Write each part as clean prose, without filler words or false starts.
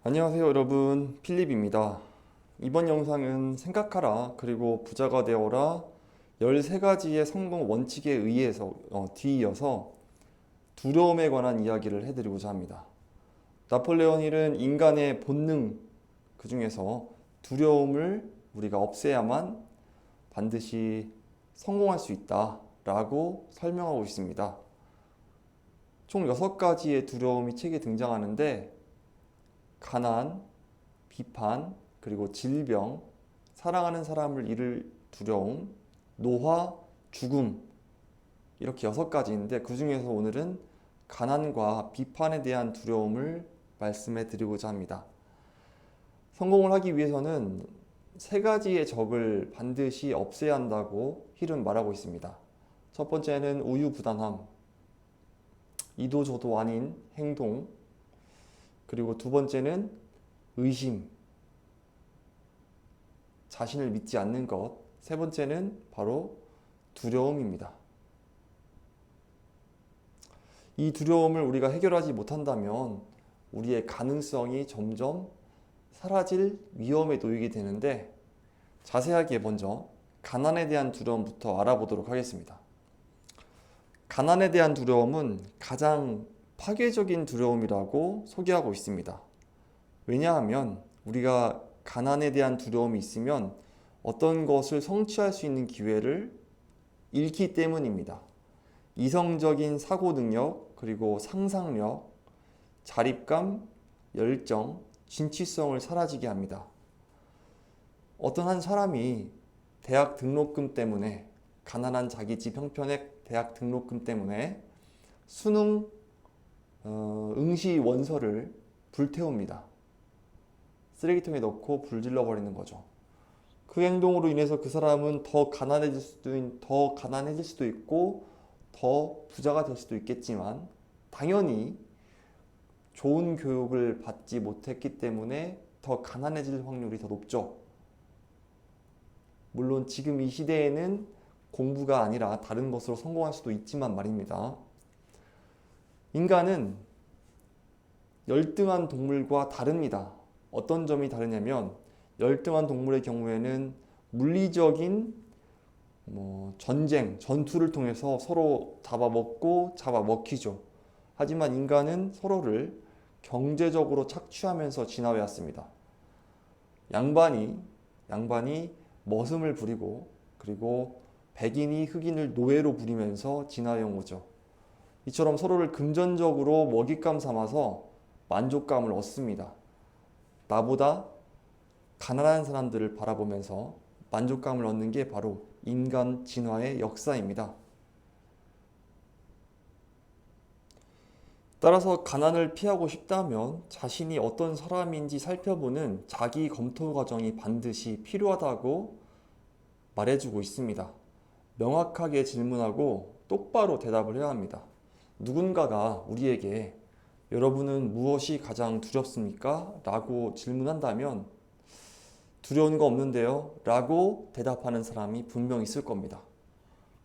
안녕하세요 여러분, 필립입니다. 이번 영상은 생각하라 그리고 부자가 되어라 13가지의 성공 원칙에 의해서 뒤이어서 두려움에 관한 이야기를 해드리고자 합니다. 나폴레옹 힐은 인간의 본능 그 중에서 두려움을 우리가 없애야만 반드시 성공할 수 있다 라고 설명하고 있습니다. 총 6가지의 두려움이 책에 등장하는데 가난, 비판, 그리고 질병, 사랑하는 사람을 잃을 두려움, 노화, 죽음 이렇게 6가지인데 그 중에서 오늘은 가난과 비판에 대한 두려움을 말씀해 드리고자 합니다. 성공을 하기 위해서는 3가지의 적을 반드시 없애야 한다고 힐은 말하고 있습니다. 첫 번째는 우유부단함, 이도저도 아닌 행동, 그리고 두 번째는 의심, 자신을 믿지 않는 것, 세 번째는 바로 두려움입니다. 이 두려움을 우리가 해결하지 못한다면 우리의 가능성이 점점 사라질 위험에 놓이게 되는데 자세하게 먼저 가난에 대한 두려움부터 알아보도록 하겠습니다. 가난에 대한 두려움은 가장 파괴적인 두려움이라고 소개하고 있습니다. 왜냐하면 우리가 가난에 대한 두려움이 있으면 어떤 것을 성취할 수 있는 기회를 잃기 때문입니다. 이성적인 사고 능력, 그리고 상상력, 자립감, 열정, 진취성을 사라지게 합니다. 어떤 한 사람이 대학 등록금 때문에, 가난한 자기 집 형편의 대학 등록금 때문에 수능 응시 원서를 불태웁니다. 쓰레기통에 넣고 불질러 버리는 거죠. 그 행동으로 인해서 그 사람은 더 가난해질 수도 있고 더 부자가 될 수도 있겠지만 당연히 좋은 교육을 받지 못했기 때문에 더 가난해질 확률이 더 높죠. 물론 지금 이 시대에는 공부가 아니라 다른 것으로 성공할 수도 있지만 말입니다. 인간은 열등한 동물과 다릅니다. 어떤 점이 다르냐면 열등한 동물의 경우에는 물리적인 전쟁, 전투를 통해서 서로 잡아먹고 잡아먹히죠. 하지만 인간은 서로를 경제적으로 착취하면서 진화해왔습니다. 양반이 머슴을 부리고 그리고 백인이 흑인을 노예로 부리면서 진화해온 거죠. 이처럼 서로를 금전적으로 먹잇감 삼아서 만족감을 얻습니다. 나보다 가난한 사람들을 바라보면서 만족감을 얻는 게 바로 인간 진화의 역사입니다. 따라서 가난을 피하고 싶다면 자신이 어떤 사람인지 살펴보는 자기 검토 과정이 반드시 필요하다고 말해주고 있습니다. 명확하게 질문하고 똑바로 대답을 해야 합니다. 누군가가 우리에게 여러분은 무엇이 가장 두렵습니까? 라고 질문한다면 두려운 거 없는데요? 라고 대답하는 사람이 분명 있을 겁니다.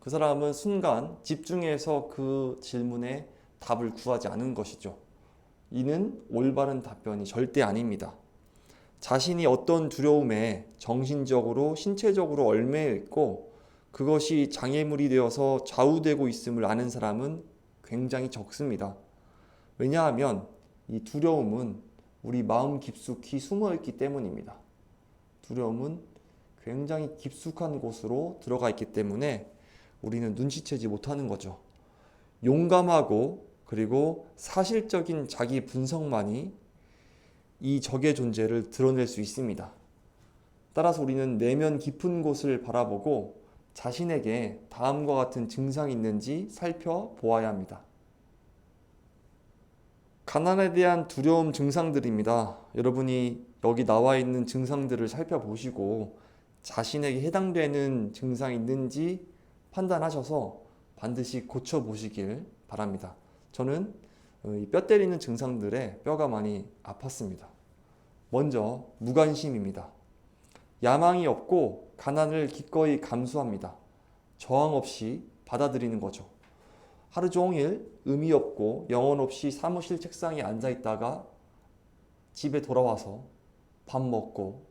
그 사람은 순간 집중해서 그 질문에 답을 구하지 않은 것이죠. 이는 올바른 답변이 절대 아닙니다. 자신이 어떤 두려움에 정신적으로, 신체적으로 얽매여 있고 그것이 장애물이 되어서 좌우되고 있음을 아는 사람은 굉장히 적습니다. 왜냐하면 이 두려움은 우리 마음 깊숙이 숨어 있기 때문입니다. 두려움은 굉장히 깊숙한 곳으로 들어가 있기 때문에 우리는 눈치채지 못하는 거죠. 용감하고 그리고 사실적인 자기 분석만이 이 적의 존재를 드러낼 수 있습니다. 따라서 우리는 내면 깊은 곳을 바라보고 자신에게 다음과 같은 증상이 있는지 살펴보아야 합니다. 가난에 대한 두려움 증상들입니다. 여러분이 여기 나와 있는 증상들을 살펴보시고 자신에게 해당되는 증상이 있는지 판단하셔서 반드시 고쳐보시길 바랍니다. 저는 뼈 때리는 증상들에 뼈가 많이 아팠습니다. 먼저 무관심입니다. 야망이 없고 가난을 기꺼이 감수합니다. 저항 없이 받아들이는 거죠. 하루 종일 의미 없고 영혼 없이 사무실 책상에 앉아 있다가 집에 돌아와서 밥 먹고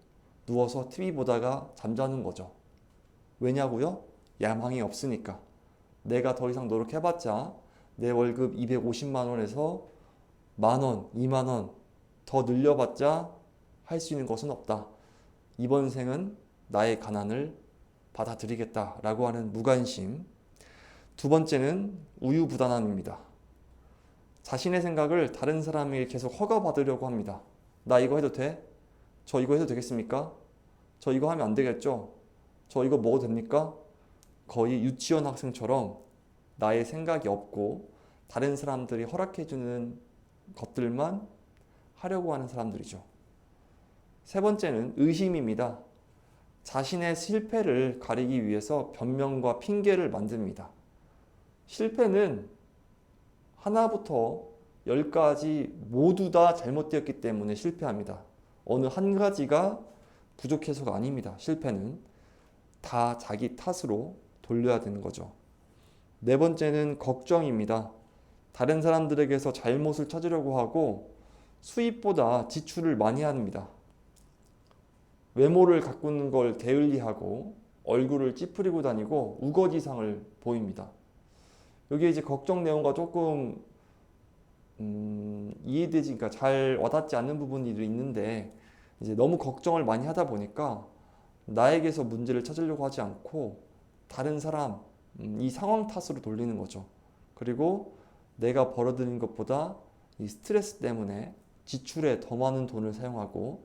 누워서 TV 보다가 잠자는 거죠. 왜냐고요? 야망이 없으니까. 내가 더 이상 노력해봤자 내 월급 250만 원에서 만 원, 2만 원 더 늘려봤자 할 수 있는 것은 없다. 이번 생은 나의 가난을 받아들이겠다라고 하는 무관심. 두 번째는 우유부단함입니다. 자신의 생각을 다른 사람에게 계속 허가받으려고 합니다. 나 이거 해도 돼? 저 이거 해도 되겠습니까? 저 이거 하면 안 되겠죠? 저 이거 먹어도 됩니까? 거의 유치원 학생처럼 나의 생각이 없고 다른 사람들이 허락해주는 것들만 하려고 하는 사람들이죠. 세 번째는 의심입니다. 자신의 실패를 가리기 위해서 변명과 핑계를 만듭니다. 실패는 하나부터 열까지 모두 다 잘못되었기 때문에 실패합니다. 어느 한 가지가 부족해서가 아닙니다. 실패는 다 자기 탓으로 돌려야 되는 거죠. 네 번째는 걱정입니다. 다른 사람들에게서 잘못을 찾으려고 하고 수입보다 지출을 많이 합니다. 외모를 가꾸는 걸 게을리하고 얼굴을 찌푸리고 다니고 우거지상을 보입니다. 여기에 이제 걱정 내용과 조금 이해되지, 그러니까 잘 와닿지 않는 부분들이 있는데 이제 너무 걱정을 많이 하다 보니까 나에게서 문제를 찾으려고 하지 않고 다른 사람, 이 상황 탓으로 돌리는 거죠. 그리고 내가 벌어들인 것보다 이 스트레스 때문에 지출에 더 많은 돈을 사용하고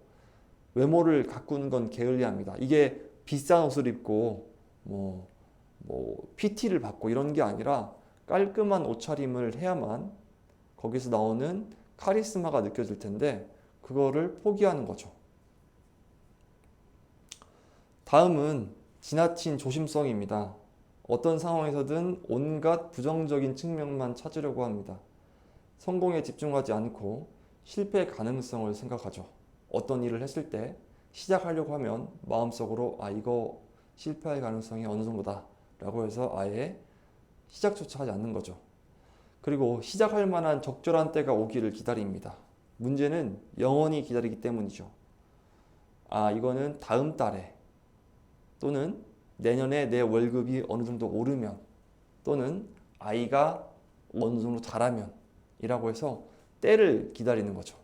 외모를 가꾸는 건 게을리합니다. 이게 비싼 옷을 입고 뭐 PT를 받고 이런 게 아니라 깔끔한 옷차림을 해야만 거기서 나오는 카리스마가 느껴질 텐데 그거를 포기하는 거죠. 다음은 지나친 조심성입니다. 어떤 상황에서든 온갖 부정적인 측면만 찾으려고 합니다. 성공에 집중하지 않고 실패 가능성을 생각하죠. 어떤 일을 했을 때 시작하려고 하면 마음속으로 이거 실패할 가능성이 어느 정도다 라고 해서 아예 시작조차 하지 않는 거죠. 그리고 시작할 만한 적절한 때가 오기를 기다립니다. 문제는 영원히 기다리기 때문이죠. 이거는 다음 달에 또는 내년에 내 월급이 어느 정도 오르면 또는 아이가 어느 정도 자라면 이라고 해서 때를 기다리는 거죠.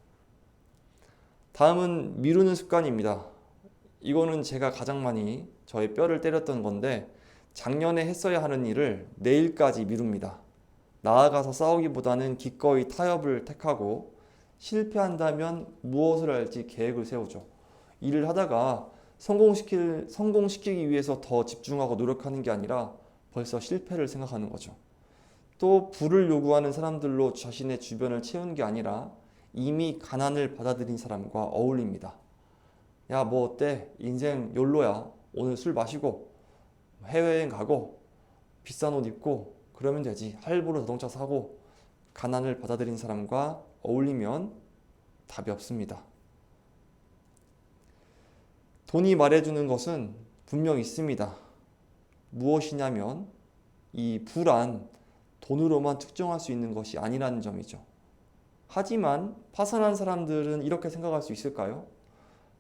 다음은 미루는 습관입니다. 이거는 제가 가장 많이 저의 뼈를 때렸던 건데 작년에 했어야 하는 일을 내일까지 미룹니다. 나아가서 싸우기보다는 기꺼이 타협을 택하고 실패한다면 무엇을 할지 계획을 세우죠. 일을 하다가 성공시키기 위해서 더 집중하고 노력하는 게 아니라 벌써 실패를 생각하는 거죠. 또 부를 요구하는 사람들로 자신의 주변을 채운 게 아니라 이미 가난을 받아들인 사람과 어울립니다. 야, 뭐 어때? 인생 욜로야. 오늘 술 마시고 해외여행 가고 비싼 옷 입고 그러면 되지. 할부로 자동차 사고 가난을 받아들인 사람과 어울리면 답이 없습니다. 돈이 말해주는 것은 분명 있습니다. 무엇이냐면 이 부란 돈으로만 측정할 수 있는 것이 아니라는 점이죠. 하지만 파산한 사람들은 이렇게 생각할 수 있을까요?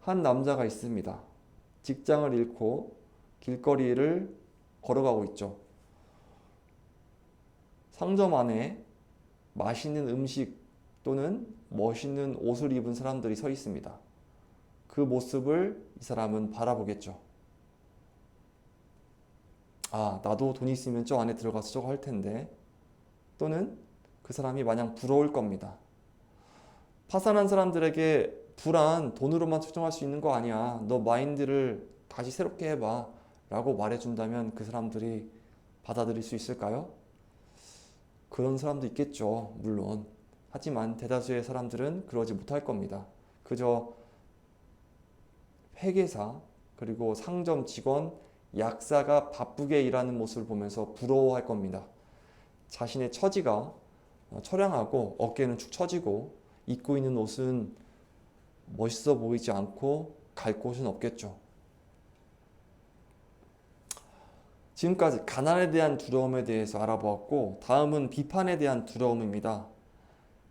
한 남자가 있습니다. 직장을 잃고 길거리를 걸어가고 있죠. 상점 안에 맛있는 음식 또는 멋있는 옷을 입은 사람들이 서 있습니다. 그 모습을 이 사람은 바라보겠죠. 나도 돈 있으면 저 안에 들어가서 저거 할 텐데. 또는 그 사람이 마냥 부러울 겁니다. 파산한 사람들에게 불안 돈으로만 측정할 수 있는 거 아니야. 너 마인드를 다시 새롭게 해봐 라고 말해준다면 그 사람들이 받아들일 수 있을까요? 그런 사람도 있겠죠. 물론. 하지만 대다수의 사람들은 그러지 못할 겁니다. 그저 회계사 그리고 상점 직원, 약사가 바쁘게 일하는 모습을 보면서 부러워할 겁니다. 자신의 처지가 처량하고 어깨는 축 처지고 입고 있는 옷은 멋있어 보이지 않고 갈 곳은 없겠죠. 지금까지 가난에 대한 두려움에 대해서 알아보았고 다음은 비판에 대한 두려움입니다.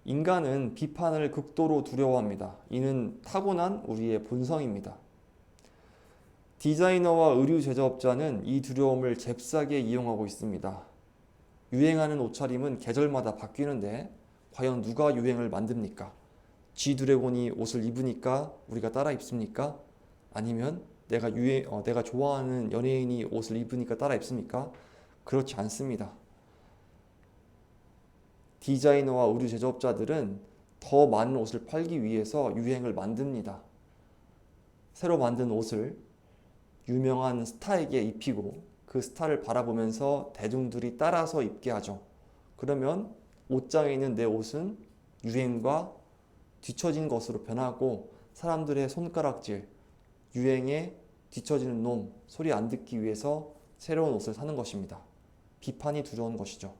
인간은 비판을 극도로 두려워합니다. 이는 타고난 우리의 본성입니다. 디자이너와 의류 제조업자는 이 두려움을 잽싸게 이용하고 있습니다. 유행하는 옷차림은 계절마다 바뀌는데 과연 누가 유행을 만듭니까? G드래곤이 옷을 입으니까 우리가 따라 입습니까? 아니면 내가 좋아하는 연예인이 옷을 입으니까 따라 입습니까? 그렇지 않습니다. 디자이너와 의류 제조업자들은 더 많은 옷을 팔기 위해서 유행을 만듭니다. 새로 만든 옷을 유명한 스타에게 입히고 그 스타를 바라보면서 대중들이 따라서 입게 하죠. 그러면 옷장에 있는 내 옷은 유행과 뒤처진 것으로 변하고 사람들의 손가락질, 유행에 뒤처지는 놈 소리 안 듣기 위해서 새로운 옷을 사는 것입니다. 비판이 두려운 것이죠.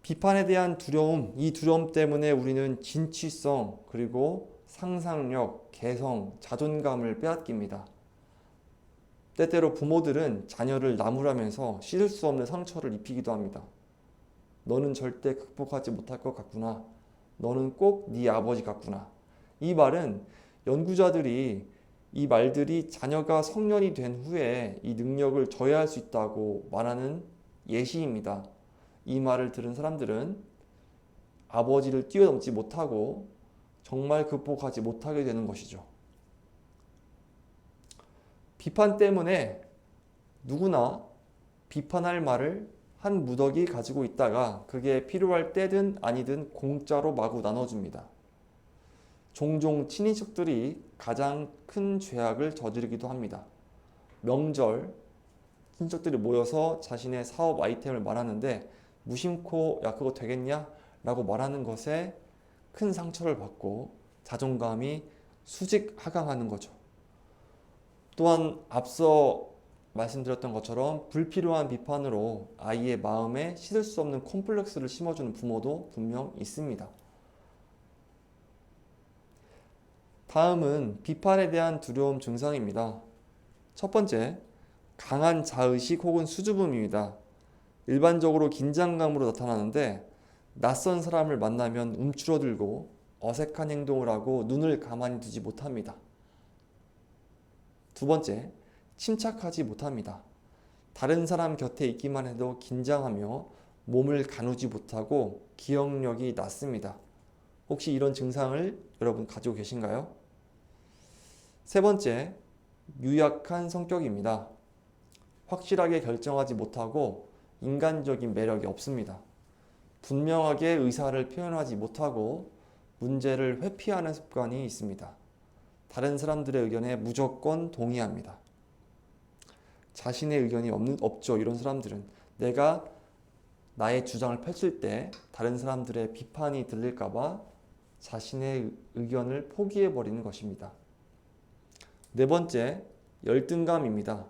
비판에 대한 두려움, 이 두려움 때문에 우리는 진취성, 그리고 상상력, 개성, 자존감을 빼앗깁니다. 때때로 부모들은 자녀를 나무라면서 씻을 수 없는 상처를 입히기도 합니다. 너는 절대 극복하지 못할 것 같구나. 너는 꼭 네 아버지 같구나. 이 말은 연구자들이 이 말들이 자녀가 성년이 된 후에 이 능력을 저해할 수 있다고 말하는 예시입니다. 이 말을 들은 사람들은 아버지를 뛰어넘지 못하고 정말 극복하지 못하게 되는 것이죠. 비판 때문에 누구나 비판할 말을 한 무더기 가지고 있다가 그게 필요할 때든 아니든 공짜로 마구 나눠줍니다. 종종 친인척들이 가장 큰 죄악을 저지르기도 합니다. 명절, 친척들이 모여서 자신의 사업 아이템을 말하는데 무심코 야 그거 되겠냐? 라고 말하는 것에 큰 상처를 받고 자존감이 수직 하강하는 거죠. 또한 앞서 말씀드렸던 것처럼 불필요한 비판으로 아이의 마음에 씻을 수 없는 콤플렉스를 심어주는 부모도 분명 있습니다. 다음은 비판에 대한 두려움 증상입니다. 첫 번째, 강한 자의식 혹은 수줍음입니다. 일반적으로 긴장감으로 나타나는데 낯선 사람을 만나면 움츠러들고 어색한 행동을 하고 눈을 가만히 두지 못합니다. 두 번째, 침착하지 못합니다. 다른 사람 곁에 있기만 해도 긴장하며 몸을 가누지 못하고 기억력이 낮습니다. 혹시 이런 증상을 여러분 가지고 계신가요? 세 번째, 유약한 성격입니다. 확실하게 결정하지 못하고 인간적인 매력이 없습니다. 분명하게 의사를 표현하지 못하고 문제를 회피하는 습관이 있습니다. 다른 사람들의 의견에 무조건 동의합니다. 자신의 의견이 없죠. 이런 사람들은 내가 나의 주장을 펼칠 때 다른 사람들의 비판이 들릴까봐 자신의 의견을 포기해버리는 것입니다. 네 번째, 열등감입니다.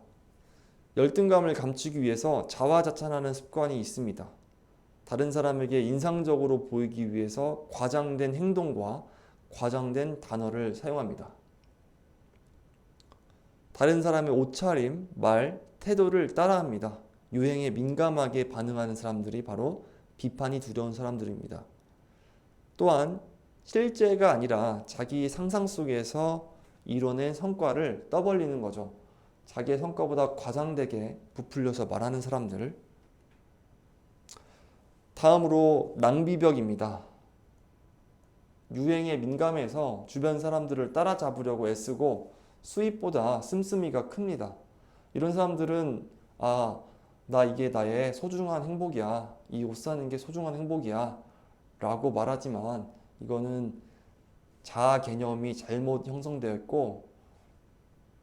열등감을 감추기 위해서 자화자찬하는 습관이 있습니다. 다른 사람에게 인상적으로 보이기 위해서 과장된 행동과 과장된 단어를 사용합니다. 다른 사람의 옷차림, 말, 태도를 따라합니다. 유행에 민감하게 반응하는 사람들이 바로 비판이 두려운 사람들입니다. 또한 실제가 아니라 자기 상상 속에서 이뤄낸 성과를 떠벌리는 거죠. 자기의 성과보다 과장되게 부풀려서 말하는 사람들. 다음으로 낭비벽입니다. 유행에 민감해서 주변 사람들을 따라잡으려고 애쓰고 수입보다 씀씀이가 큽니다. 이런 사람들은 나 이게 나의 소중한 행복이야. 이 옷 사는 게 소중한 행복이야. 라고 말하지만 이거는 자아 개념이 잘못 형성되어 있고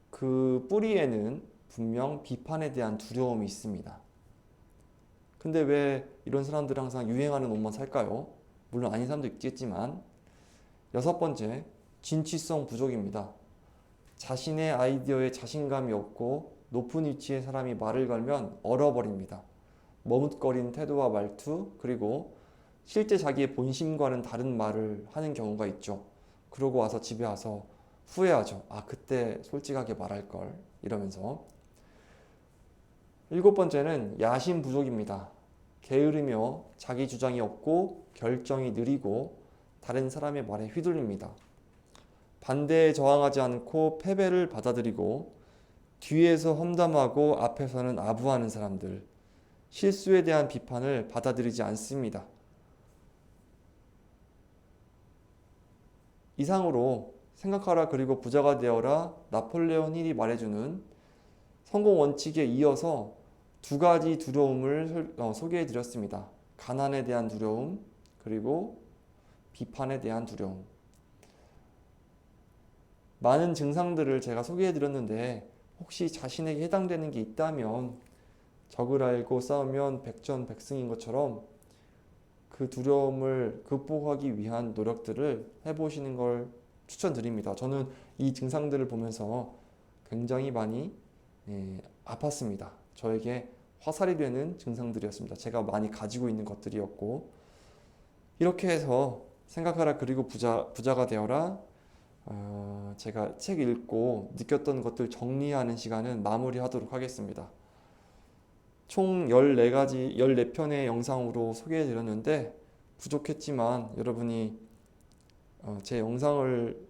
그 뿌리에는 분명 비판에 대한 두려움이 있습니다. 근데 왜 이런 사람들은 항상 유행하는 옷만 살까요? 물론 아닌 사람도 있겠지만. 여섯 번째, 진취성 부족입니다. 자신의 아이디어에 자신감이 없고 높은 위치의 사람이 말을 걸면 얼어버립니다. 머뭇거리는 태도와 말투, 그리고 실제 자기의 본심과는 다른 말을 하는 경우가 있죠. 그러고 와서 집에 와서 후회하죠. 그때 솔직하게 말할 걸 이러면서. 일곱 번째는 야심 부족입니다. 게으르며 자기 주장이 없고 결정이 느리고 다른 사람의 말에 휘둘립니다. 반대에 저항하지 않고 패배를 받아들이고 뒤에서 험담하고 앞에서는 아부하는 사람들, 실수에 대한 비판을 받아들이지 않습니다. 이상으로 생각하라 그리고 부자가 되어라 나폴레옹 힐이 말해주는 성공 원칙에 이어서 두 가지 두려움을 소개해 드렸습니다. 가난에 대한 두려움, 그리고 비판에 대한 두려움. 많은 증상들을 제가 소개해 드렸는데 혹시 자신에게 해당되는 게 있다면 적을 알고 싸우면 백전백승인 것처럼 그 두려움을 극복하기 위한 노력들을 해보시는 걸 추천드립니다. 저는 이 증상들을 보면서 굉장히 많이 아팠습니다. 저에게 화살이 되는 증상들이었습니다. 제가 많이 가지고 있는 것들이었고, 이렇게 해서 생각하라 그리고 부자가 되어라, 제가 책 읽고 느꼈던 것들 정리하는 시간은 마무리하도록 하겠습니다. 총 14가지, 14편의 영상으로 소개해 드렸는데 부족했지만 여러분이 제 영상을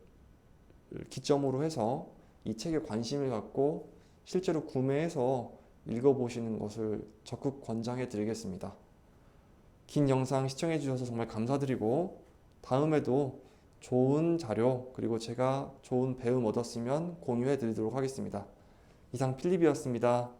기점으로 해서 이 책에 관심을 갖고 실제로 구매해서 읽어보시는 것을 적극 권장해 드리겠습니다. 긴 영상 시청해 주셔서 정말 감사드리고 다음에도 좋은 자료 그리고 제가 좋은 배움 얻었으면 공유해 드리도록 하겠습니다. 이상 필립이었습니다.